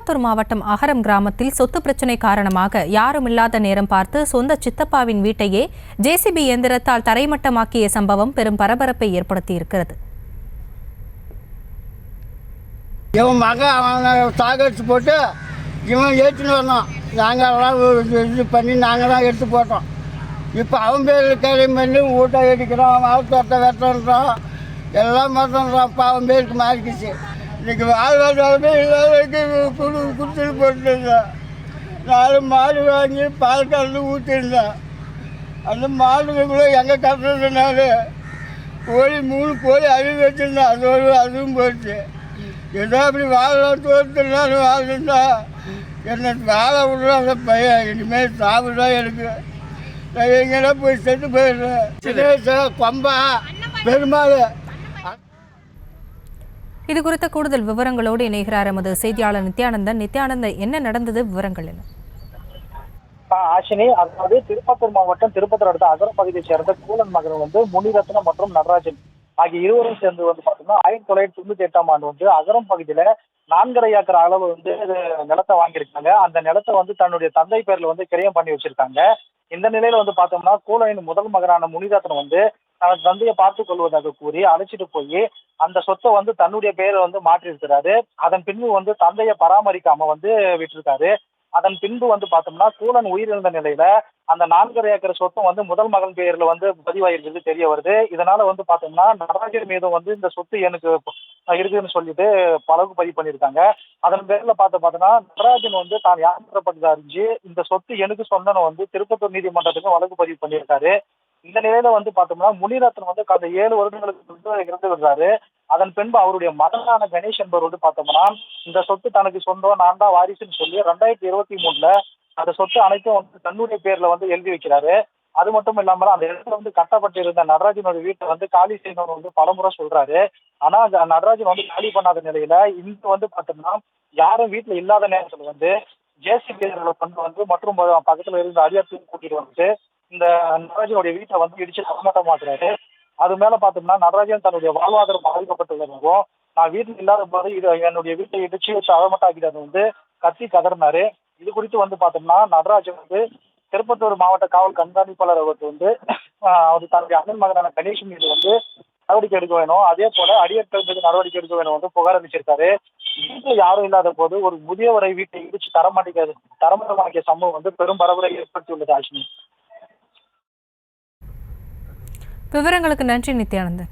திருப்பத்தூர் மாவட்டம் அகரம் கிராமத்தில் சொத்து பிரச்சினை காரணமாக யாரும் இல்லாத நேரம் பார்த்து சொந்த சித்தப்பாவின் வீட்டையே ஜேசிபி இயந்திரத்தால் தரைமட்டமாக்கிய சம்பவம் பெரும் பரபரப்பை ஏற்படுத்தியிருக்கிறது. இவன் மகன் அவனை சாகடிச்சு போட்டு இவன் ஏற்றின்னு வரணும். நாங்கள்லாம் இது பண்ணி நாங்கள் தான் எடுத்து போட்டோம். இப்போ அவன் பேர் கிளம்பி பண்ணி ஊட்ட அடிக்கிறான், அவத்தோட்ட வெட்டுறான், எல்லாம் மாற்றோன்றான். இப்போ அவன் பேருக்கு மாறிக்கிச்சு. இன்றைக்கி வாழ்வாதாரமே இல்லாதவருக்கு கொடுத்துட்டு போட்டுருந்தேன். 4 மாடு வாங்கி பால் கலந்து ஊற்றிருந்தேன். அந்த மாடுகளுக்குள்ளே எங்கே கட்டுறதுனால கோழி 3 கோழி அழிவு வச்சுருந்தேன். அதுவும் போச்சு. ஏதோ அப்படி வாழலாம் தோற்றுனாலும் வாழ்ந்தா என்னை வாழ விடுறோம். அந்த பையன் இனிமேல் சாப்பிட்றா எனக்கு. நான் எங்கன்னா போய் செத்து போயிடுறேன். சின்னேச கொம்பா பெருமாள். இது குறித்த கூடுதல் விவரங்களோடு இணைகிறார் எமது செய்தியாளர் நித்யானந்தன். என்ன நடந்தது, விவரங்கள் என்ன? ஆஷினி, அதாவது திருப்பத்தூர் மாவட்டம் திருப்பத்தூர் அடுத்த அகரம் பகுதியைச் சேர்ந்த கூலன் மகன் முனிரத்னம் மற்றும் நடராஜன் ஆகிய இருவரும் சேர்ந்து பார்த்தோம்னா 1998ஆம் ஆண்டு அகரம் பகுதியில 4.5 ஏக்கர் அளவு நிலத்தை வாங்கியிருக்காங்க. அந்த நிலத்தை தன்னுடைய தந்தை பேர்ல கிரயம் பண்ணி வச்சிருக்காங்க. இந்த நிலையில பார்த்தோம்னா கூலனின் முதல் மகனான முனிரத்னம் தனது தந்தையை பார்த்துக் கொள்வதாக கூறி அழைச்சிட்டு போய் அந்த சொத்தை தன்னுடைய பேரை மாற்றி இருக்கிறாரு. அதன் பின்பு தந்தையை பராமரிக்காம விட்டிருக்காரு. அதன் பின்பு பார்த்தோம்னா கூலன் உயிரிழந்த நிலையில அந்த 4.5 ஏக்கர் சொத்தும் முதல் மகன் பேர்ல பதிவாயிருக்கிறது தெரிய வருது. இதனால பார்த்தோம்னா நடராஜர் மீதும் இந்த சொத்து எனக்கு இருக்குன்னு சொல்லிட்டு வழக்கு பதிவு பண்ணியிருக்காங்க. அதன் பேர்ல பார்த்தோம்னா நடராஜன் தான் யாத்திரப்பட்டதை அறிஞ்சு இந்த சொத்து எனக்கு சொந்தன்னு திருப்பத்தூர் நீதிமன்றத்துக்கும் வழக்கு பதிவு பண்ணியிருக்காரு. இந்த நிலையில பார்த்தோம்னா முனிரத்னம் கடந்த 7 வருடங்களுக்கு இறந்து விடுறாரு. அதன் பின்பு அவருடைய மகனான கணேஷ் என்பவர் பார்த்தோம்னா இந்த சொத்து தனக்கு சொந்தம், நான் தான் வாரிசுன்னு சொல்லி 2023ல அந்த சொத்து அனைத்தும் தன்னுடைய பேர்ல எழுதி வைக்கிறாரு. அது மட்டும் இல்லாம அந்த இடத்துல கட்டப்பட்டிருந்த நடராஜனோட வீட்டை காலி செய்யணும்னு பலமுறை சொல்றாரு. ஆனா நடராஜன் காலி பண்ணாத நிலையில இங்க பார்த்தோம்னா யாரும் வீட்டுல இல்லாத நேரத்துல ஜேசிபி கொண்டு மற்றும் பக்கத்துல இருந்த அடியாத்தையும் கூட்டிட்டு இந்த நடராஜனுடைய வீட்டை இடிச்சு தரமாட்டமாக்குறாரு. அது மேல பார்த்தோம்னா நடராஜன் தன்னுடைய வாழ்வாதாரம் பாதிக்கப்பட்டுள்ளதாகவும், நான் வீட்டில் இல்லாத போது என்னுடைய வீட்டை இடிச்சு தரமாட்டாக்கிறது கத்தி கதறினாரு. இது குறித்து பார்த்தோம்னா நடராஜன் திருப்பத்தூர் மாவட்ட காவல் கண்காணிப்பாளர் அவருக்கு அவர் தன்னுடைய அண்ணன் மகனான கணேஷ் மீது நடவடிக்கை எடுக்க வேணும், அதே போல அடியாட்கள் மீது நடவடிக்கை எடுக்க வேணும் புகார் அளிச்சிருக்காரு. வீட்டில் யாரும் இல்லாத போது ஒரு முதியவரை வீட்டை இடிச்சு தரமாட்டமாக்கிய சம்பவம் பெரும் பரபரப்பை ஏற்படுத்தியுள்ளது. ஆஷினி, விவரங்களுக்கு நன்றி நித்யானந்தன்.